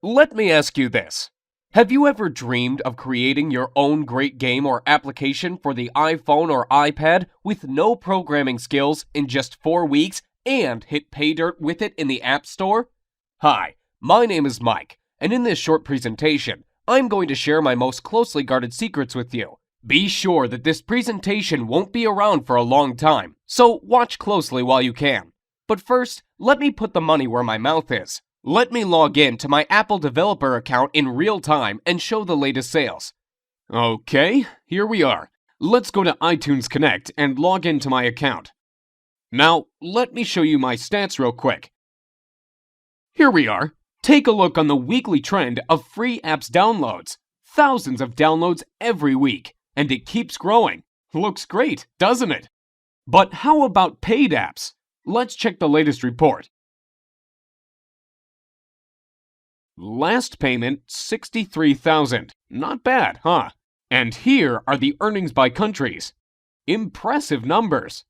Let me ask you this. Have you ever dreamed of creating your own great game or application for the iPhone or iPad with no programming skills in just 4 weeks and hit pay dirt with it in the App Store? Hi, my name is Mike, and in this short presentation, I'm going to share my most closely guarded secrets with you. Be sure that this presentation won't be around for a long time, so watch closely while you can. But first, let me put the money where my mouth is. Let me log in to my Apple developer account in real time and show the latest sales. Okay, here we are. Let's go to iTunes Connect and log into my account. Now, let me show you my stats real quick. Here we are. Take a look on the weekly trend of free apps downloads. Thousands of downloads every week, and it keeps growing. Looks great, doesn't it? But how about paid apps? Let's check the latest report. Last payment, $63,000. Not bad, huh? And here are the earnings by countries. Impressive numbers.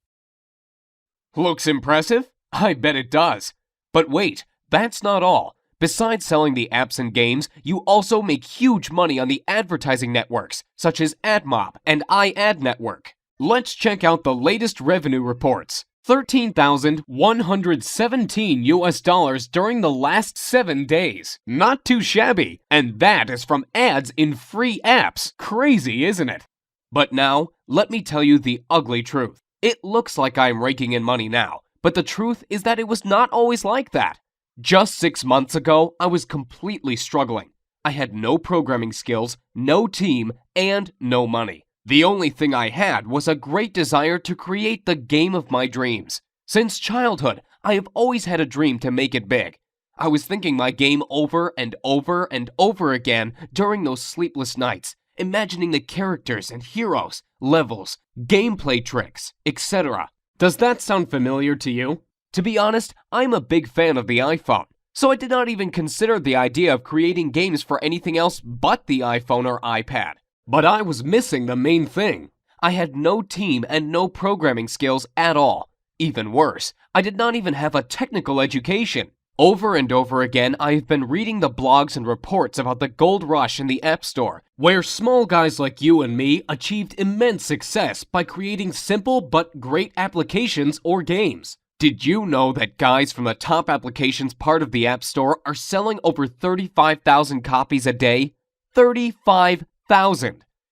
Looks impressive? I bet it does. But wait, that's not all. Besides selling the apps and games, you also make huge money on the advertising networks, such as AdMob and iAd Network. Let's check out the latest revenue reports. $13,117 during the last 7 days. Not too shabby, and that is from ads in free apps. Crazy, isn't it? But now, let me tell you the ugly truth. It looks like I'm raking in money now, but the truth is that it was not always like that. Just 6 months ago, I was completely struggling. I had no programming skills, no team, and no money. The only thing I had was a great desire to create the game of my dreams. Since childhood, I have always had a dream to make it big. I was thinking my game over and over and over again during those sleepless nights, imagining the characters and heroes, levels, gameplay tricks, etc. Does that sound familiar to you? To be honest, I'm a big fan of the iPhone, so I did not even consider the idea of creating games for anything else but the iPhone or iPad. But I was missing the main thing. I had no team and no programming skills at all. Even worse, I did not even have a technical education. Over and over again, I have been reading the blogs and reports about the gold rush in the App Store, where small guys like you and me achieved immense success by creating simple but great applications or games. Did you know that guys from the top applications part of the App Store are selling over 35,000 copies a day? 35,000!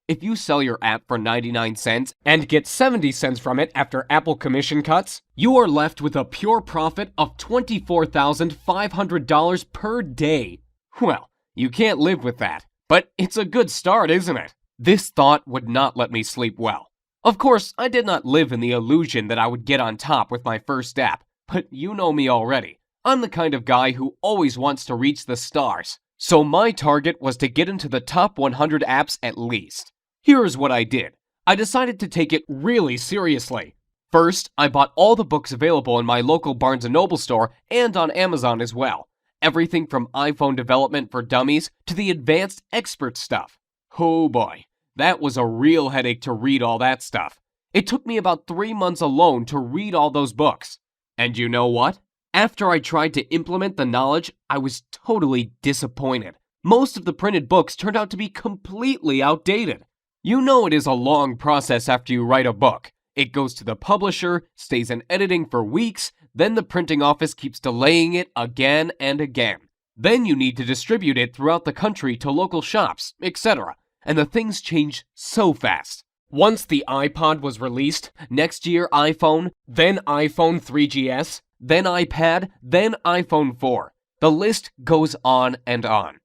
If you sell your app for 99 cents and get 70 cents from it after Apple commission cuts, you are left with a pure profit of $24,500 per day. Well, you can't live with that, but it's a good start, isn't it? This thought would not let me sleep well. Of course, I did not live in the illusion that I would get on top with my first app, but you know me already. I'm the kind of guy who always wants to reach the stars. So my target was to get into the top 100 apps at least. Here's what I did. I decided to take it really seriously. First, I bought all the books available in my local Barnes & Noble store and on Amazon as well. Everything from iPhone development for dummies to the advanced expert stuff. Oh boy, that was a real headache to read all that stuff. It took me about 3 months alone to read all those books. And you know what? After I tried to implement the knowledge, I was totally disappointed. Most of the printed books turned out to be completely outdated. You know it is a long process after you write a book. It goes to the publisher, stays in editing for weeks, then the printing office keeps delaying it again and again. Then you need to distribute it throughout the country to local shops, etc. And the things change so fast. Once the iPod was released, next year iPhone, then iPhone 3GS, then iPad, then iPhone 4. The list goes on and on.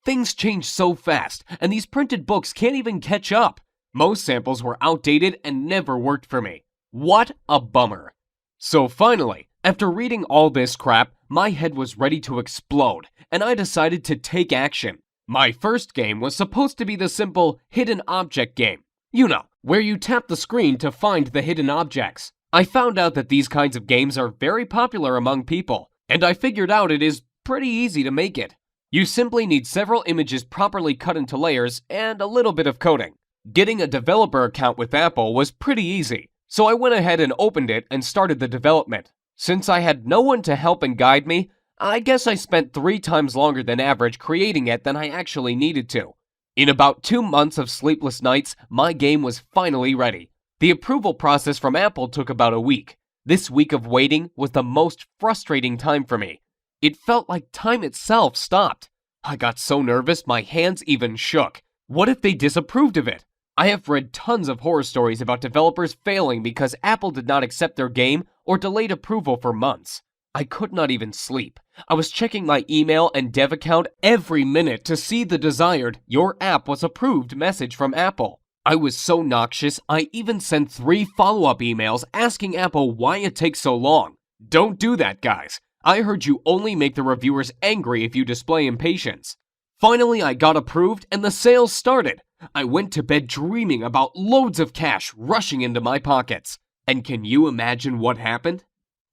Things change so fast, and these printed books can't even catch up. Most samples were outdated and never worked for me. What a bummer. So finally, after reading all this crap, my head was ready to explode, and I decided to take action. My first game was supposed to be the simple hidden object game. You know, where you tap the screen to find the hidden objects. I found out that these kinds of games are very popular among people, and I figured out it is pretty easy to make it. You simply need several images properly cut into layers and a little bit of coding. Getting a developer account with Apple was pretty easy, so I went ahead and opened it and started the development. Since I had no one to help and guide me, I guess I spent 3 times longer than average creating it than I actually needed to. In about 2 months of sleepless nights, my game was finally ready. The approval process from Apple took about a week. This week of waiting was the most frustrating time for me. It felt like time itself stopped. I got so nervous my hands even shook. What if they disapproved of it? I have read tons of horror stories about developers failing because Apple did not accept their game or delayed approval for months. I could not even sleep. I was checking my email and dev account every minute to see the desired "Your app was approved" message from Apple. I was so noxious, I even sent 3 follow-up emails asking Apple why it takes so long. Don't do that, guys. I heard you only make the reviewers angry if you display impatience. Finally, I got approved and the sales started. I went to bed dreaming about loads of cash rushing into my pockets. And can you imagine what happened?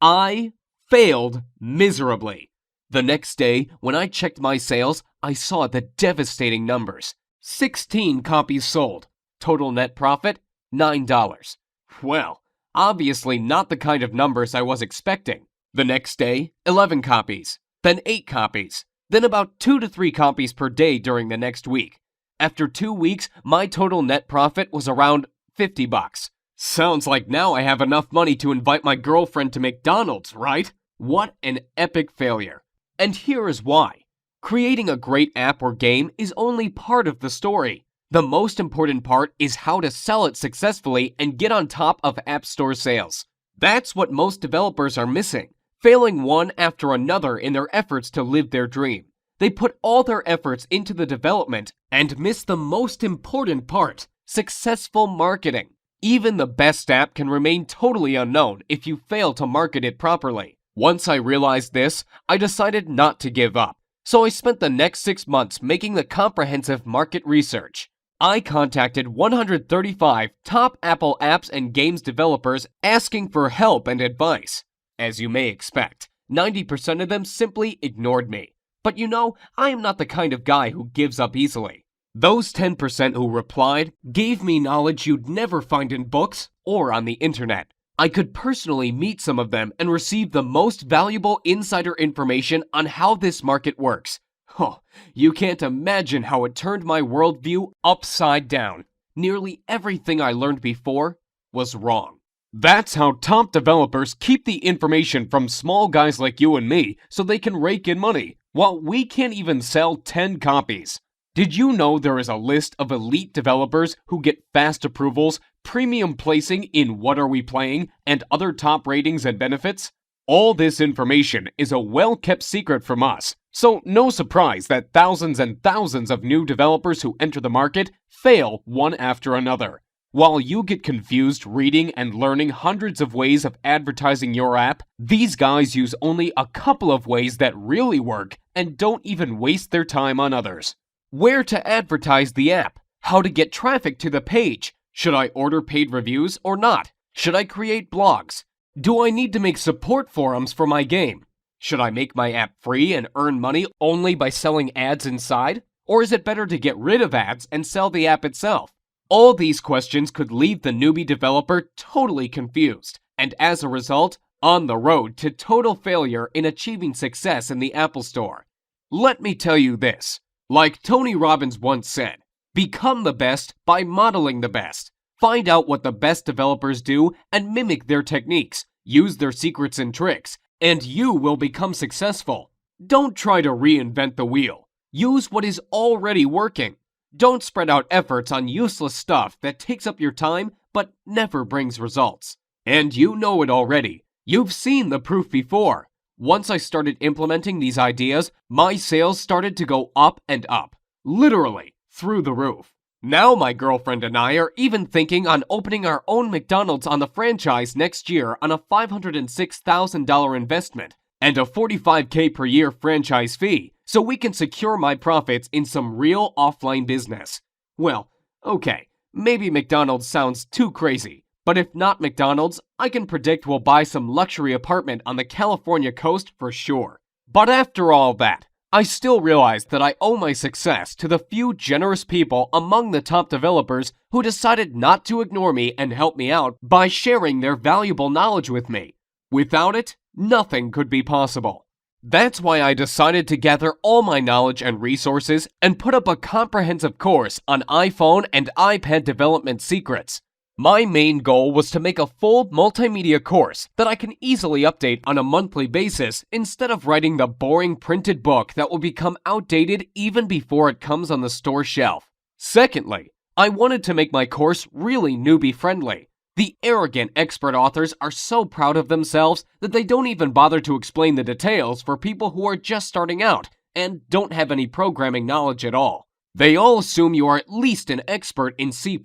I failed miserably. The next day, when I checked my sales, I saw the devastating numbers. 16 copies sold. Total net profit, $9. Well, obviously not the kind of numbers I was expecting. The next day, 11 copies, then 8 copies, then about 2 to 3 copies per day during the next week. After 2 weeks, my total net profit was around $50. Sounds like now I have enough money to invite my girlfriend to McDonald's, right? What an epic failure. And here is why. Creating a great app or game is only part of the story. The most important part is how to sell it successfully and get on top of App Store sales. That's what most developers are missing, failing one after another in their efforts to live their dream. They put all their efforts into the development and miss the most important part, successful marketing. Even the best app can remain totally unknown if you fail to market it properly. Once I realized this, I decided not to give up. So I spent the next 6 months making the comprehensive market research. I contacted 135 top Apple apps and games developers asking for help and advice. As you may expect, 90% of them simply ignored me. But you know, I am not the kind of guy who gives up easily. Those 10% who replied gave me knowledge you'd never find in books or on the internet. I could personally meet some of them and receive the most valuable insider information on how this market works. Oh, you can't imagine how it turned my worldview upside down. Nearly everything I learned before was wrong. That's how top developers keep the information from small guys like you and me so they can rake in money, while we can't even sell 10 copies. Did you know there is a list of elite developers who get fast approvals, premium placing in What Are We Playing, and other top ratings and benefits? All this information is a well-kept secret from us, so no surprise that thousands and thousands of new developers who enter the market fail one after another. While you get confused reading and learning hundreds of ways of advertising your app, these guys use only a couple of ways that really work and don't even waste their time on others. Where to advertise the app? How to get traffic to the page? Should I order paid reviews or not? Should I create blogs? Do I need to make support forums for my game? Should I make my app free and earn money only by selling ads inside? Or is it better to get rid of ads and sell the app itself? All these questions could leave the newbie developer totally confused, and as a result, on the road to total failure in achieving success in the Apple Store. Let me tell you this. Like Tony Robbins once said, become the best by modeling the best. Find out what the best developers do and mimic their techniques. Use their secrets and tricks, and you will become successful. Don't try to reinvent the wheel. Use what is already working. Don't spread out efforts on useless stuff that takes up your time but never brings results. And you know it already. You've seen the proof before. Once I started implementing these ideas, my sales started to go up and up. Literally, through the roof. Now my girlfriend and I are even thinking on opening our own McDonald's on the franchise next year on a $506,000 investment and a $45K per year franchise fee, so we can secure my profits in some real offline business. Well, okay, maybe McDonald's sounds too crazy, but if not McDonald's, I can predict we'll buy some luxury apartment on the California coast for sure. But after all that, I still realize that I owe my success to the few generous people among the top developers who decided not to ignore me and help me out by sharing their valuable knowledge with me. Without it, nothing could be possible. That's why I decided to gather all my knowledge and resources and put up a comprehensive course on iPhone and iPad development secrets. My main goal was to make a full multimedia course that I can easily update on a monthly basis instead of writing the boring printed book that will become outdated even before it comes on the store shelf. Secondly, I wanted to make my course really newbie-friendly. The arrogant expert authors are so proud of themselves that they don't even bother to explain the details for people who are just starting out and don't have any programming knowledge at all. They all assume you are at least an expert in C++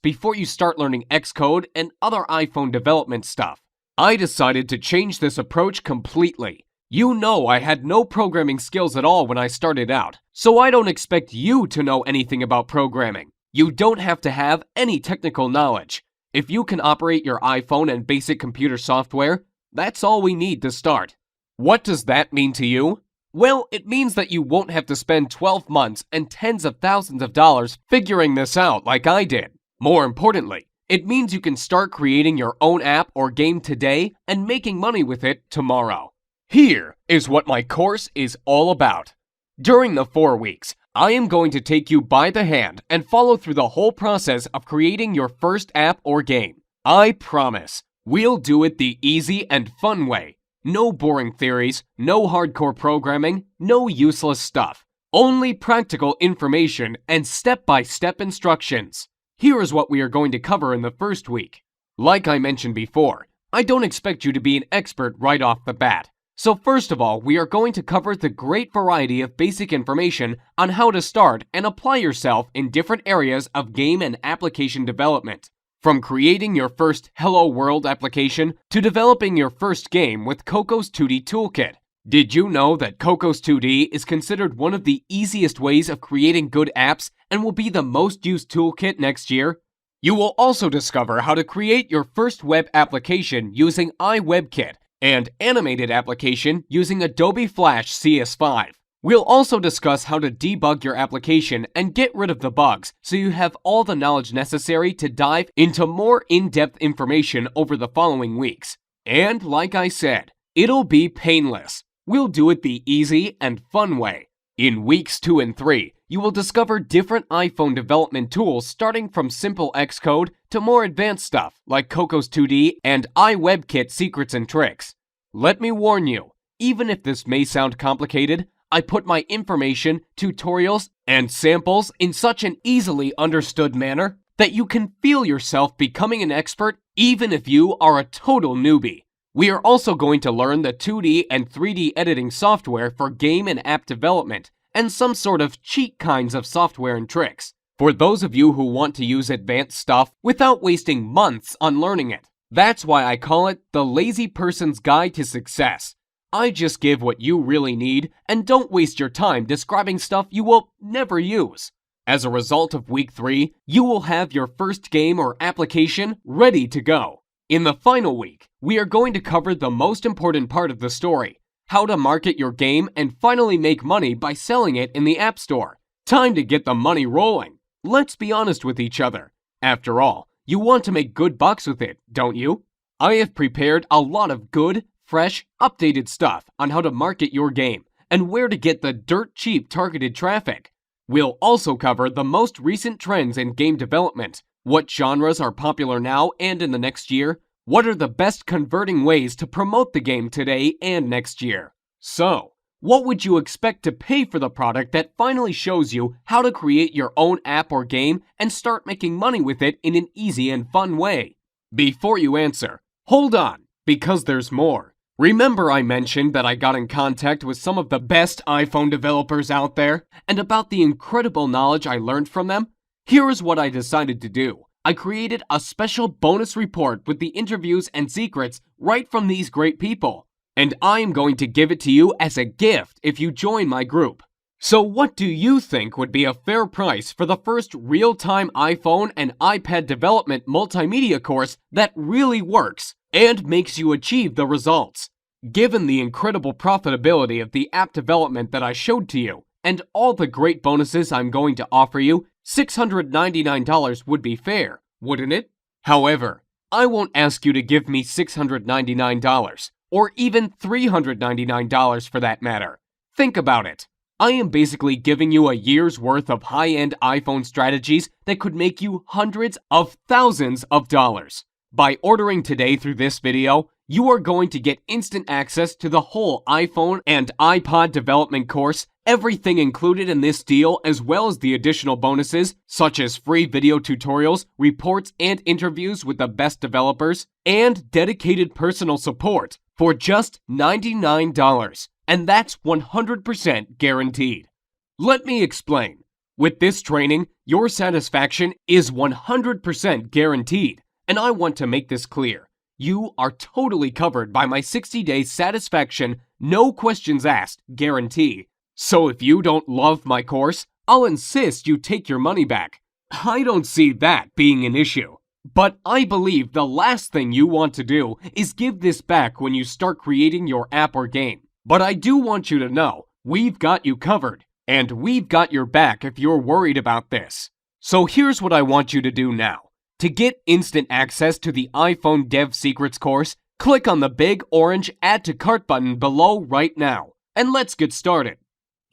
before you start learning Xcode and other iPhone development stuff. I decided to change this approach completely. You know I had no programming skills at all when I started out, so I don't expect you to know anything about programming. You don't have to have any technical knowledge. If you can operate your iPhone and basic computer software, that's all we need to start. What does that mean to you? Well, it means that you won't have to spend 12 months and tens of thousands of dollars figuring this out like I did. More importantly, it means you can start creating your own app or game today and making money with it tomorrow. Here is what my course is all about. During the 4 weeks, I am going to take you by the hand and follow through the whole process of creating your first app or game. I promise, we'll do it the easy and fun way. No boring theories, no hardcore programming, no useless stuff. Only practical information and step-by-step instructions. Here is what we are going to cover in the first week. Like I mentioned before, I don't expect you to be an expert right off the bat. So first of all, we are going to cover the great variety of basic information on how to start and apply yourself in different areas of game and application development. From creating your first Hello World application to developing your first game with Coco's 2D Toolkit. Did you know that Coco's 2D is considered one of the easiest ways of creating good apps and will be the most used toolkit next year? You will also discover how to create your first web application using iWebKit and animated application using Adobe Flash CS5. We'll also discuss how to debug your application and get rid of the bugs so you have all the knowledge necessary to dive into more in-depth information over the following weeks. And like I said, it'll be painless. We'll do it the easy and fun way. In weeks 2 and 3, you will discover different iPhone development tools starting from simple Xcode to more advanced stuff like Coco's 2D and iWebKit secrets and tricks. Let me warn you, even if this may sound complicated, I put my information, tutorials, and samples in such an easily understood manner that you can feel yourself becoming an expert even if you are a total newbie. We are also going to learn the 2D and 3D editing software for game and app development, and some sort of cheat kinds of software and tricks, for those of you who want to use advanced stuff without wasting months on learning it. That's why I call it the lazy person's guide to success. I just give what you really need and don't waste your time describing stuff you will never use. As a result of week 3, you will have your first game or application ready to go. In the final week, we are going to cover the most important part of the story, how to market your game and finally make money by selling it in the App Store. Time to get the money rolling. Let's be honest with each other. After all, you want to make good bucks with it, don't you? I have prepared a lot of good, fresh, updated stuff on how to market your game and where to get the dirt cheap targeted traffic. We'll also cover the most recent trends in game development, what genres are popular now and in the next year, what are the best converting ways to promote the game today and next year. So, what would you expect to pay for the product that finally shows you how to create your own app or game and start making money with it in an easy and fun way? Before you answer, hold on, because there's more. Remember I mentioned that I got in contact with some of the best iPhone developers out there and about the incredible knowledge I learned from them? Here is what I decided to do. I created a special bonus report with the interviews and secrets right from these great people. And I am going to give it to you as a gift if you join my group. So what do you think would be a fair price for the first real-time iPhone and iPad development multimedia course that really works and makes you achieve the results? Given the incredible profitability of the app development that I showed to you, and all the great bonuses I'm going to offer you, $699 would be fair, wouldn't it? However, I won't ask you to give me $699. or even $399 for that matter. Think about it. I am basically giving you a year's worth of high-end iPhone strategies that could make you hundreds of thousands of dollars. By ordering today through this video, you are going to get instant access to the whole iPhone and iPod development course, everything included in this deal, as well as the additional bonuses such as free video tutorials, reports, and interviews with the best developers, and dedicated personal support for just $99. And that's 100% guaranteed. Let me explain. With this training, your satisfaction is 100% guaranteed, and I want to make this clear. You are totally covered by my 60-day satisfaction, no questions asked guarantee. So if you don't love my course, I'll insist you take your money back. I don't see that being an issue. But I believe the last thing you want to do is give this back when you start creating your app or game. But I do want you to know, we've got you covered, and we've got your back if you're worried about this. So here's what I want you to do now. To get instant access to the iPhone Dev Secrets course, click on the big orange Add to Cart button below right now, and let's get started.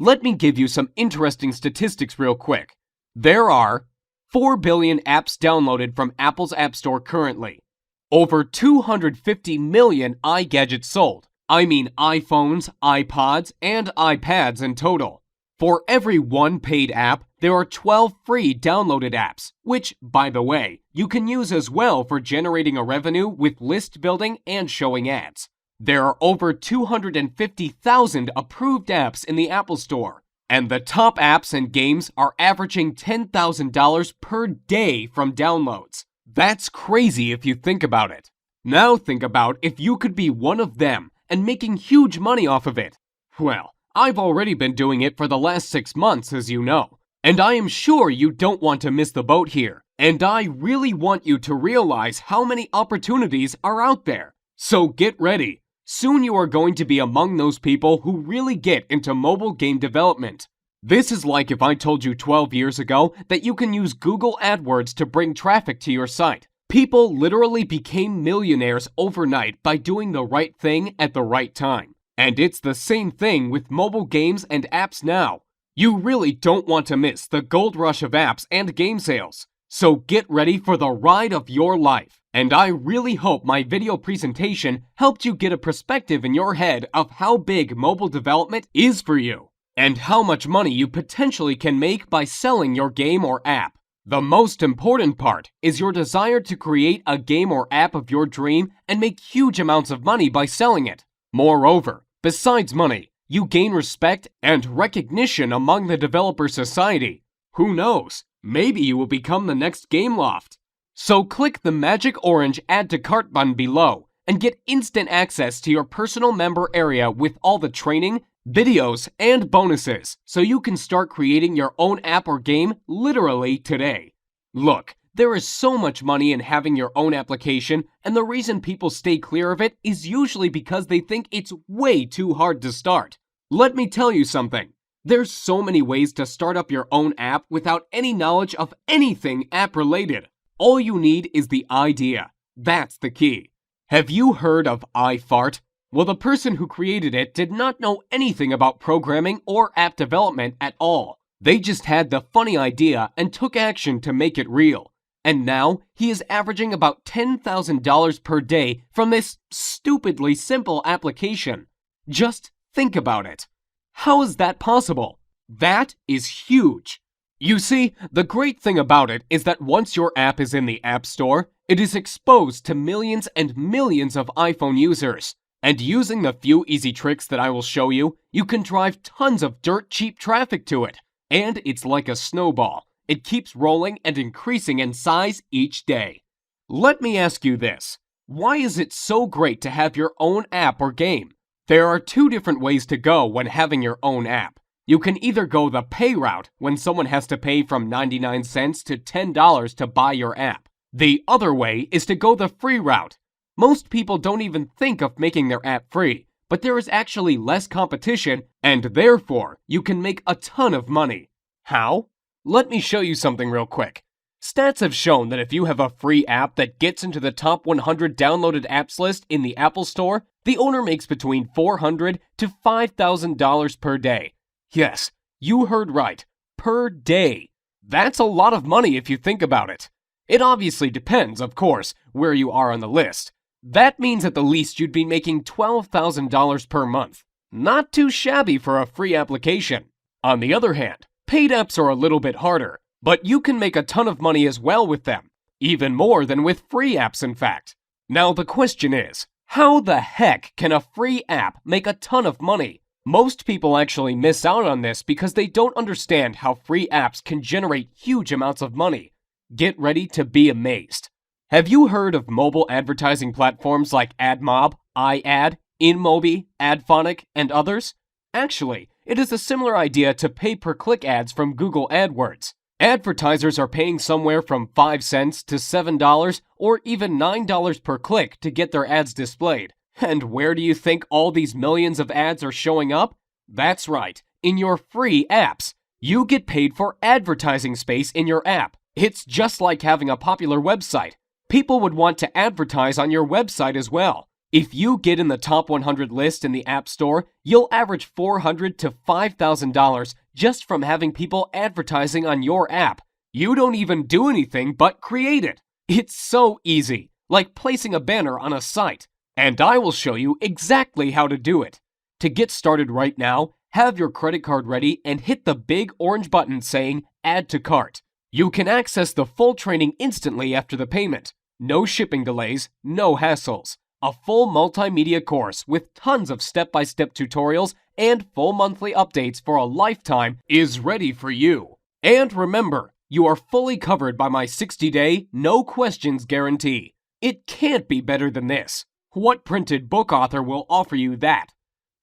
Let me give you some interesting statistics real quick. There are 4 billion apps downloaded from Apple's App Store currently. Over 250 million iGadgets sold. I mean iPhones, iPods, and iPads in total. For every one paid app, there are 12 free downloaded apps, which, by the way, you can use as well for generating a revenue with list building and showing ads. There are over 250,000 approved apps in the Apple Store, and the top apps and games are averaging $10,000 per day from downloads. That's crazy if you think about it. Now think about if you could be one of them and making huge money off of it. Well, I've already been doing it for the last 6 months, as you know. And I am sure you don't want to miss the boat here. And I really want you to realize how many opportunities are out there. So get ready. Soon you are going to be among those people who really get into mobile game development. This is like if I told you 12 years ago that you can use Google AdWords to bring traffic to your site. People literally became millionaires overnight by doing the right thing at the right time. And it's the same thing with mobile games and apps now. You really don't want to miss the gold rush of apps and game sales. So get ready for the ride of your life. And I really hope my video presentation helped you get a perspective in your head of how big mobile development is for you, and how much money you potentially can make by selling your game or app. The most important part is your desire to create a game or app of your dream and make huge amounts of money by selling it. Moreover, besides money, you gain respect and recognition among the developer society. Who knows? Maybe you will become the next Gameloft. So click the magic orange Add to Cart button below and get instant access to your personal member area with all the training, videos, and bonuses, so you can start creating your own app or game literally today. Look, there is so much money in having your own application, and the reason people stay clear of it is usually because they think it's way too hard to start. Let me tell you something. There's so many ways to start up your own app without any knowledge of anything app-related. All you need is the idea. That's the key. Have you heard of iFart? Well, the person who created it did not know anything about programming or app development at all. They just had the funny idea and took action to make it real. And now he is averaging about $10,000 per day from this stupidly simple application. Just think about it. How is that possible? That is huge. You see, the great thing about it is that once your app is in the App Store, it is exposed to millions and millions of iPhone users. And using the few easy tricks that I will show you, you can drive tons of dirt cheap traffic to it. And it's like a snowball. It keeps rolling and increasing in size each day. Let me ask you this. Why is it so great to have your own app or game? There are 2 different ways to go when having your own app. You can either go the pay route, when someone has to pay from 99 cents to $10 to buy your app. The other way is to go the free route. Most people don't even think of making their app free, but there is actually less competition, and therefore, you can make a ton of money. How? Let me show you something real quick. Stats have shown that if you have a free app that gets into the top 100 downloaded apps list in the Apple Store, The owner makes between $400 to $5,000 per day. Yes, you heard right. Per day. That's a lot of money if you think about it. It obviously depends, of course, where you are on the list. That means at the least you'd be making $12,000 per month. Not too shabby for a free application. On the other hand, paid apps are a little bit harder, but you can make a ton of money as well with them. Even more than with free apps, in fact. Now the question is, how the heck can a free app make a ton of money? Most people actually miss out on this because they don't understand how free apps can generate huge amounts of money. Get ready to be amazed. Have you heard of mobile advertising platforms like AdMob, iAd, InMobi, AdPhonic, and others? Actually, it is a similar idea to pay-per-click ads from Google AdWords. Advertisers are paying somewhere from 5 cents to $7 or even $9 per click to get their ads displayed. And where do you think all these millions of ads are showing up? That's right, in your free apps. You get paid for advertising space in your app. It's just like having a popular website. People would want to advertise on your website as well. If you get in the top 100 list in the App Store, you'll average $400 to $5,000 just from having people advertising on your app. You don't even do anything but create it. It's so easy, like placing a banner on a site. And I will show you exactly how to do it. To get started right now, have your credit card ready and hit the big orange button saying Add to Cart. You can access the full training instantly after the payment. No shipping delays, no hassles. A full multimedia course with tons of step-by-step tutorials and full monthly updates for a lifetime is ready for you. And remember, you are fully covered by my 60-day, no questions guarantee. It can't be better than this. What printed book author will offer you that?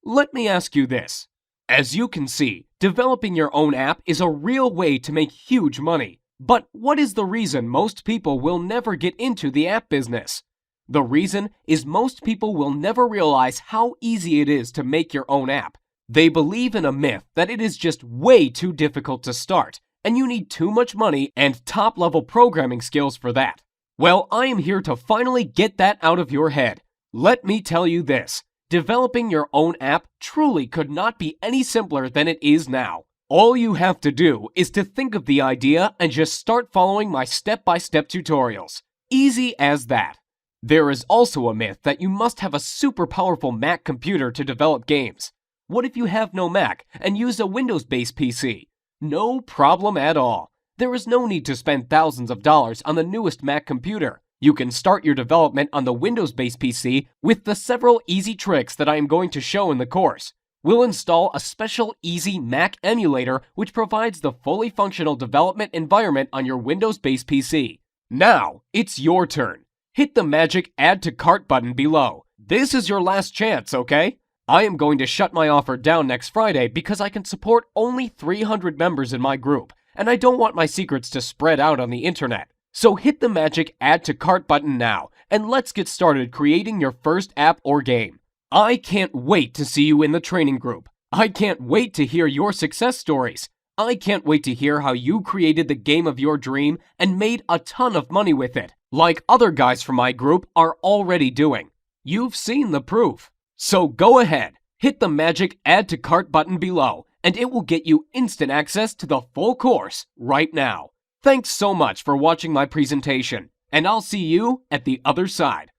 Let me ask you this. As you can see, developing your own app is a real way to make huge money. But what is the reason most people will never get into the app business? The reason is most people will never realize how easy it is to make your own app. They believe in a myth that it is just way too difficult to start, and you need too much money and top-level programming skills for that. Well, I am here to finally get that out of your head. Let me tell you this. Developing your own app truly could not be any simpler than it is now. All you have to do is to think of the idea and just start following my step-by-step tutorials. Easy as that. There is also a myth that you must have a super powerful Mac computer to develop games. What if you have no Mac and use a Windows-based PC? No problem at all. There is no need to spend thousands of dollars on the newest Mac computer. You can start your development on the Windows-based PC with the several easy tricks that I am going to show in the course. We'll install a special easy Mac emulator which provides the fully functional development environment on your Windows-based PC. Now, it's your turn. Hit the magic Add to Cart button below. This is your last chance, okay? I am going to shut my offer down next Friday because I can support only 300 members in my group, and I don't want my secrets to spread out on the internet. So hit the magic Add to Cart button now, and let's get started creating your first app or game. I can't wait to see you in the training group. I can't wait to hear your success stories. I can't wait to hear how you created the game of your dream and made a ton of money with it, like other guys from my group are already doing. You've seen the proof. So go ahead, hit the magic Add to Cart button below, and it will get you instant access to the full course right now. Thanks so much for watching my presentation, and I'll see you at the other side.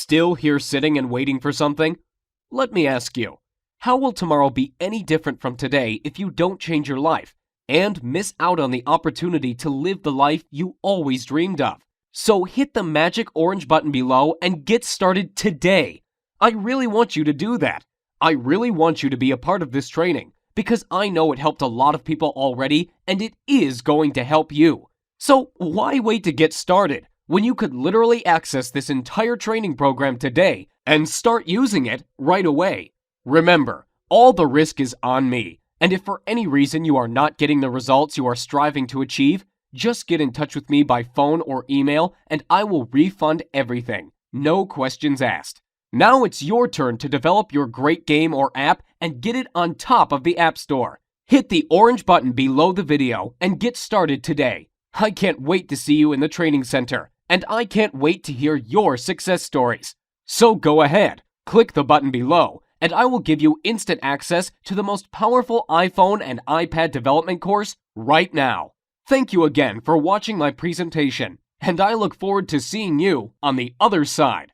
Still here sitting and waiting for something? Let me ask you, how will tomorrow be any different from today if you don't change your life and miss out on the opportunity to live the life you always dreamed of? So hit the magic orange button below and get started today. I really want you to do that. I really want you to be a part of this training because I know it helped a lot of people already and it is going to help you. So why wait to get started when you could literally access this entire training program today and start using it right away? Remember, all the risk is on me, and if for any reason you are not getting the results you are striving to achieve, just get in touch with me by phone or email and I will refund everything. No questions asked. Now it's your turn to develop your great game or app and get it on top of the App Store. Hit the orange button below the video and get started today. I can't wait to see you in the training center, and I can't wait to hear your success stories. So go ahead, click the button below, and I will give you instant access to the most powerful iPhone and iPad development course right now. Thank you again for watching my presentation, and I look forward to seeing you on the other side.